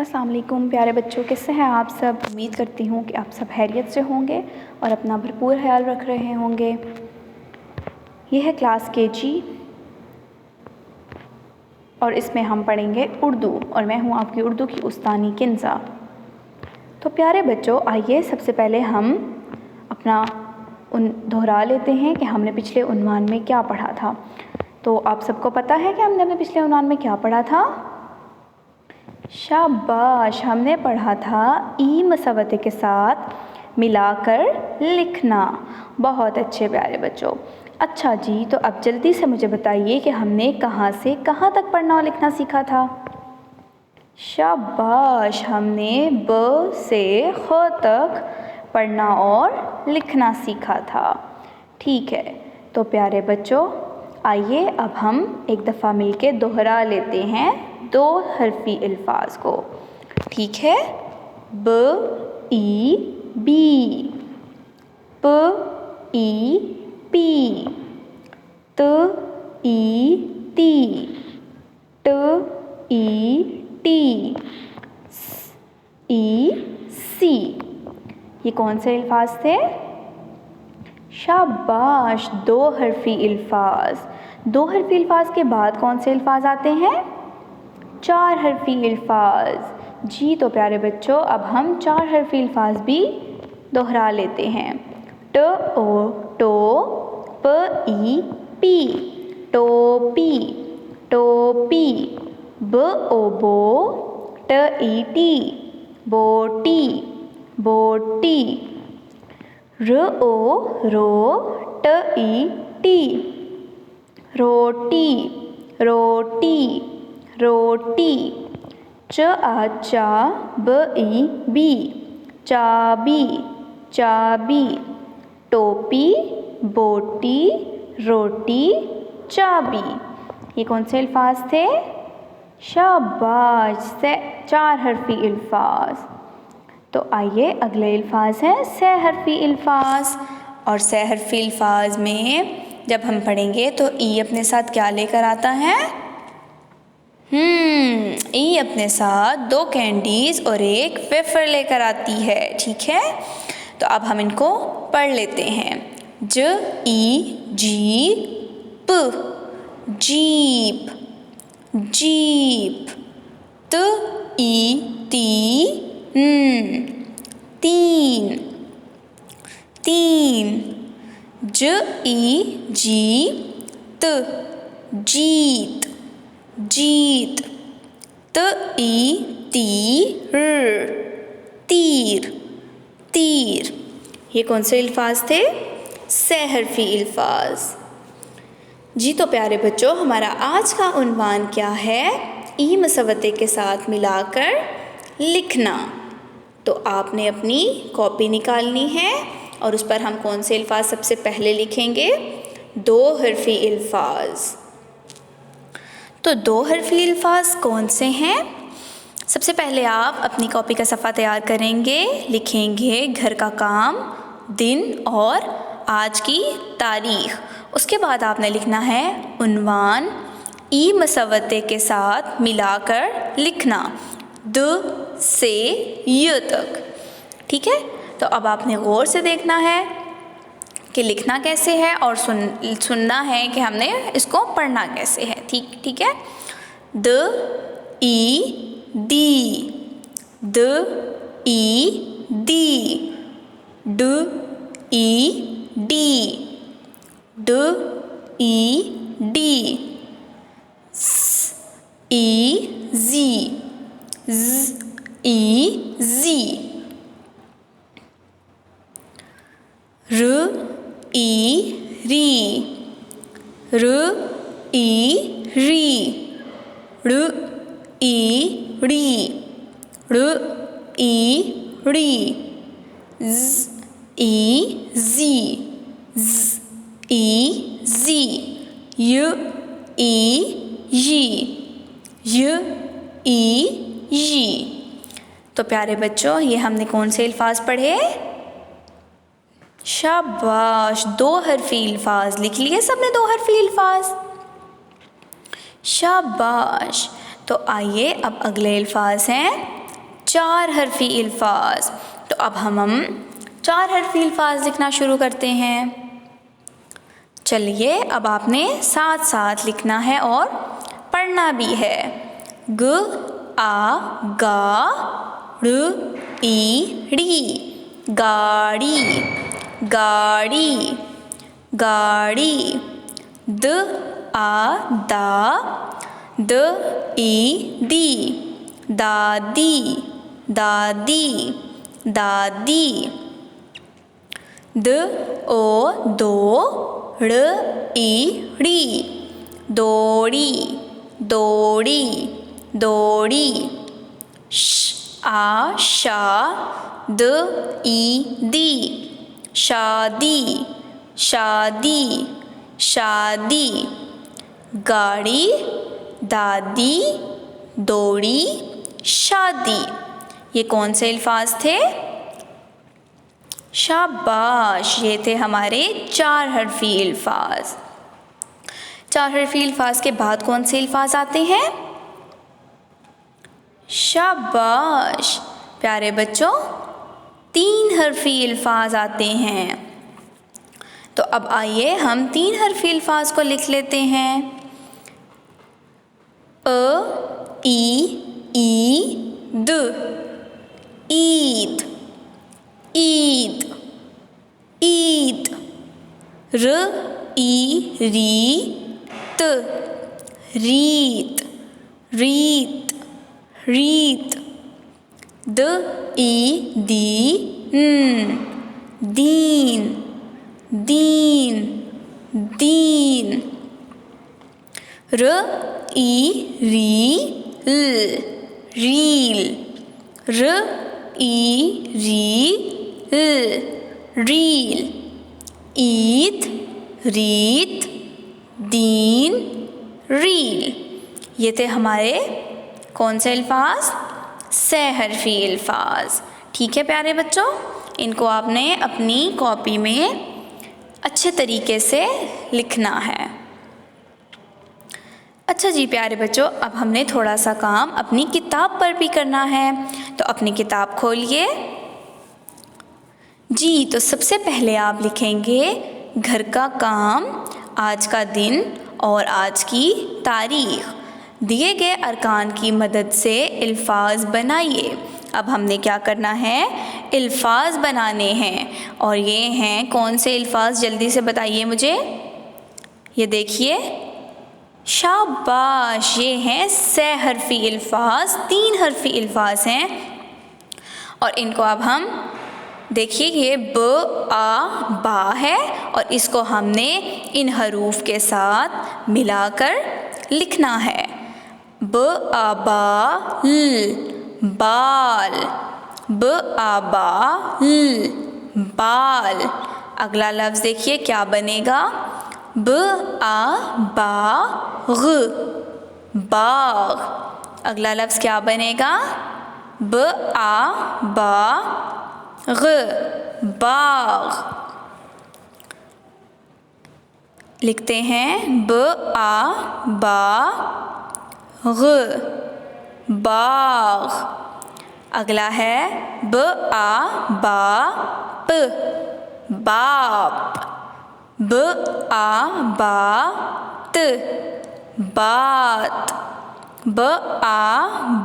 अस्सलाम वालेकुम प्यारे बच्चों, कैसे हैं आप सब। उम्मीद करती हूँ कि आप सब खैरियत से होंगे और अपना भरपूर ख्याल रख रहे होंगे। ये है क्लास KG और इसमें हम पढ़ेंगे उर्दू और मैं हूँ आपकी उर्दू की उस्तानी किन्ज़ा। तो प्यारे बच्चों, आइए सबसे पहले हम अपना दोहरा लेते हैं कि हमने पिछले उन्वान में क्या पढ़ा था। तो आप सबको पता है कि हमने अपने पिछले उन्वान में क्या पढ़ा था। शाबाश, हमने पढ़ा था ई मसवते के साथ मिलाकर लिखना। बहुत अच्छे प्यारे बच्चों। अच्छा जी, तो अब जल्दी से मुझे बताइए कि हमने कहाँ से कहाँ तक पढ़ना और लिखना सीखा था। शाबाश, हमने ब से ख तक पढ़ना और लिखना सीखा था। ठीक है, तो प्यारे बच्चों आइए अब हम एक दफ़ा मिलके दोहरा लेते हैं दो हरफी अल्फाज को। ठीक है, ब ई बी, प ई पी, त ई ती, ट ई टी, स ई सी। ये कौन से अल्फाज थे। शाबाश, दो हरफी अल्फाज। दो हरफी अल्फाज के बाद कौन से अल्फाज आते हैं। चार हरफी अल्फाज। जी तो प्यारे बच्चों, अब हम चार हरफी अल्फाज भी दोहरा लेते हैं। ट ओ टो, प ई पी, टोपी, टोपी, ब ओ बो, ट ई टी, बोटी, बोटी, र ओ रो, ट ई टी, रोटी, रोटी, रोटी, च आ चा, ब ई बी, चाबी, चाबी, टोपी, बोटी, रोटी, चाबी। ये कौन से अल्फाज थे। शाबाश, से चार हरफी अल्फाज। तो आइए अगले अल्फाज हैं सह हरफी अल्फाज। और सह हरफी अल्फाज में जब हम पढ़ेंगे तो ई अपने साथ क्या लेकर आता है। ई अपने साथ दो कैंडीज और एक वेफर लेकर आती है। ठीक है, तो अब हम इनको पढ़ लेते हैं। ज ई जी प, जीप, जीप, त ई ती, तीन, तीन, ज ई जी त, जीत, जीत, त ई ती र, तीर, तीर। ये कौन से अल्फाज थे। सह हरफी अल्फाज। जी तो प्यारे बच्चों, हमारा आज का उन्वान क्या है। ई मसवते के साथ मिलाकर लिखना। तो आपने अपनी कॉपी निकालनी है और उस पर हम कौन से अल्फाज सबसे पहले लिखेंगे। दो हरफी अल्फाज। तो दो हरफी अल्फाज कौन से हैं। सबसे पहले आप अपनी कॉपी का सफ़ा तैयार करेंगे, लिखेंगे घर का काम, दिन और आज की तारीख़। उसके बाद आपने लिखना है उन्वान ई मसवते के साथ मिलाकर लिखना, द से य तक। ठीक है, तो अब आपने गौर से देखना है कि लिखना कैसे है और सुनना है कि हमने इसको पढ़ना कैसे है। ठीक है। द ई दी, द ई दी, ड ई डी, ड ई डी, स ई जी, z ई जी, र ई री, र ई री, ड़ ई ड़ी, ड़ ई ड़ी, ज़ ई जी, ज़ ई जी, य ई जी, य ई जी। तो प्यारे बच्चों, ये हमने कौन से अल्फाज पढ़े। शाबाश, दो हरफी अल्फाज लिख लिए सबने, दो हरफी अल्फाज। शाबाश। तो आइए अब अगले अल्फाज हैं 4 हरफी अल्फाज। तो अब हम 4 हरफी अल्फाज लिखना शुरू करते हैं। चलिए अब आपने साथ साथ लिखना है और पढ़ना भी है। ग आ गा ड़ ई ड़ी गाड़ी गाड़ी गाड़ी। द आ दा द ई दी दादी दादी दादी। द ओ दो ड़ ई ड़ी दौड़ी दौड़ी दौड़ी। श आ शा द ई दी शादी शादी शादी। गाड़ी दादी दौड़ी शादी। ये कौन से अल्फाज थे? शाबाश, ये थे हमारे 4 हरफी अल्फाज। 4 हरफी अल्फाज के बाद कौन से अल्फाज आते हैं? शाबाश प्यारे बच्चों, 3 हरफी अल्फाज आते हैं। तो अब आइए हम 3 हरफी अल्फाज को लिख लेते हैं। अ ई द ईद ईद ईद। र ई री त रीत रीत रीत। द ई दी दीन दीन दीन। र ई री ल रील र ई री ल रील। ईद रीत दीन रील। ये थे हमारे कौन से अल्फाज? 6 हरफी अल्फाज। ठीक है प्यारे बच्चों, इनको आपने अपनी कॉपी में अच्छे तरीके से लिखना है। अच्छा जी प्यारे बच्चों, अब हमने थोड़ा सा काम अपनी किताब पर भी करना है। तो अपनी किताब खोलिए जी। तो सबसे पहले आप लिखेंगे घर का काम, आज का दिन और आज की तारीख। दिए गए अरकान की मदद से अल्फाज बनाइए। अब हमने क्या करना है? अल्फाज बनाने हैं। और ये हैं कौन से अल्फाज, जल्दी से बताइए मुझे। ये देखिए, शाबाश, ये हैं 6 हरफी अल्फाज, 3 हरफी अल्फाज हैं। और इनको अब हम देखिए, ये ब आ बा है और इसको हमने इन हरूफ के साथ मिलाकर लिखना है। ब आ बा ल बाल ब आ बा ल बाल। अगला लफ्ज़ देखिए क्या बनेगा? ब आ बा ग बाग। अगला लफ्ज़ क्या बनेगा? ब आ बा ग बाग। लिखते हैं ब आ बा ग बाग। अगला है ब आ बा प बाप ब आ बा त बात ब आ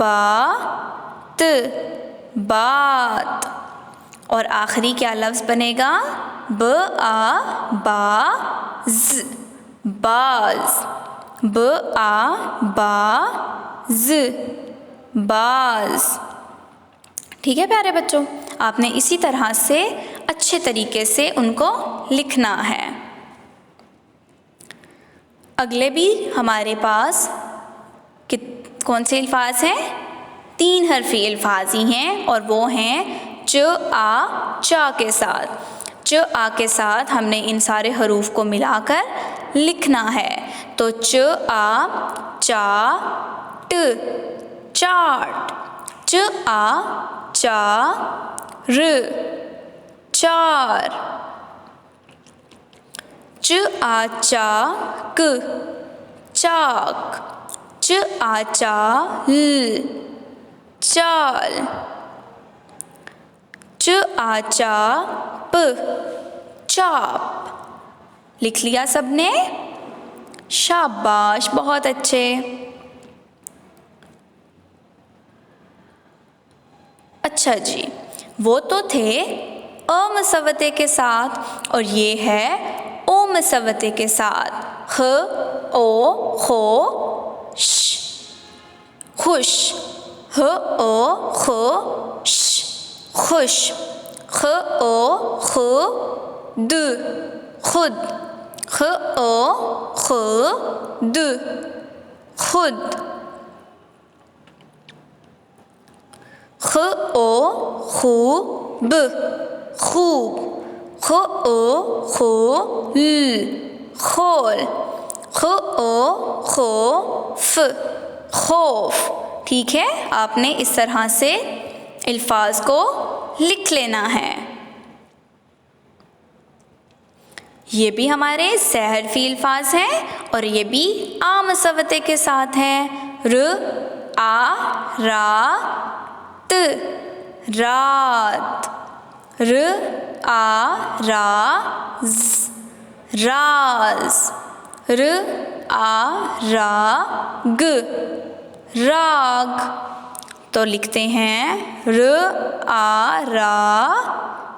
बा त बात। और आखिरी क्या लफ्ज़ बनेगा? ब आ बा ज बाज ब आ बा ज बाज। ठीक है प्यारे बच्चों, आपने इसी तरह से अच्छे तरीके से उनको लिखना है। अगले भी हमारे पास कौन से अल्फाज हैं? 3 हरफी अल्फाज ही हैं और वो हैं च आ चा के साथ। च आ के साथ हमने इन सारे हरूफ को मिलाकर लिखना है। तो च आ चा ट चाट। च आ चा र चार। च आ चा क चाक। च आ चा ल चाल। च आ चा प चाप। लिख लिया सबने? शाबाश, बहुत अच्छे। अच्छा जी, वो तो थे अ मसवते के साथ और ये है ओ मसवते के साथ। ह ओ खो श खुश। ह ओ खो श खुश। ख ओ ख द खुद। ख ओ ख द खुद। ख ओ खू ब खूब। ख ओ खो ल खोल। ख ओ खो फ खौफ। ठीक है, आपने इस तरह से अल्फाज को लिख लेना है। ये भी हमारे सहरफी अल्फाज हैं और ये भी आ मसवते के साथ हैं। र आ रा त रात। र आ रा ज राज। र आ रा ग राग। तो लिखते हैं र आ रा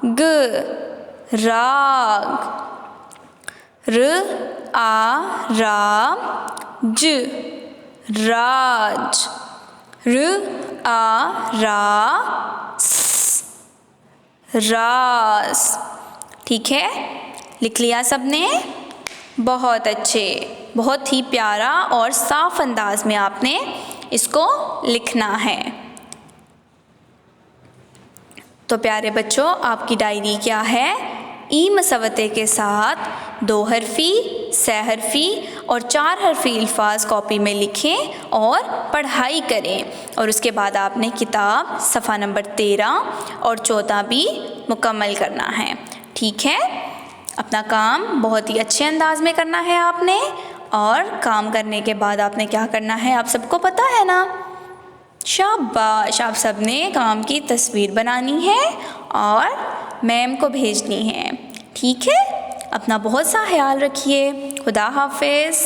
ग राग। र आ रा ज राज। र आ रा स रास। ठीक है, लिख लिया सबने? बहुत अच्छे, बहुत ही प्यारा और साफ अंदाज में आपने इसको लिखना है। तो प्यारे बच्चों, आपकी डायरी क्या है? ई मसवते के साथ 2 हरफी, सहरफी और 4 हरफी अल्फाज कॉपी में लिखें और पढ़ाई करें। और उसके बाद आपने किताब सफ़ा नंबर 13 और 14 भी मुकम्मल करना है। ठीक है, अपना काम बहुत ही अच्छे अंदाज में करना है आपने। और काम करने के बाद आपने क्या करना है, आप सबको पता है ना? शाबाश, आप सबने काम की तस्वीर बनानी है और मैम को भेजनी है। ठीक है, अपना बहुत सा ख्याल रखिए। खुदा हाफिज़।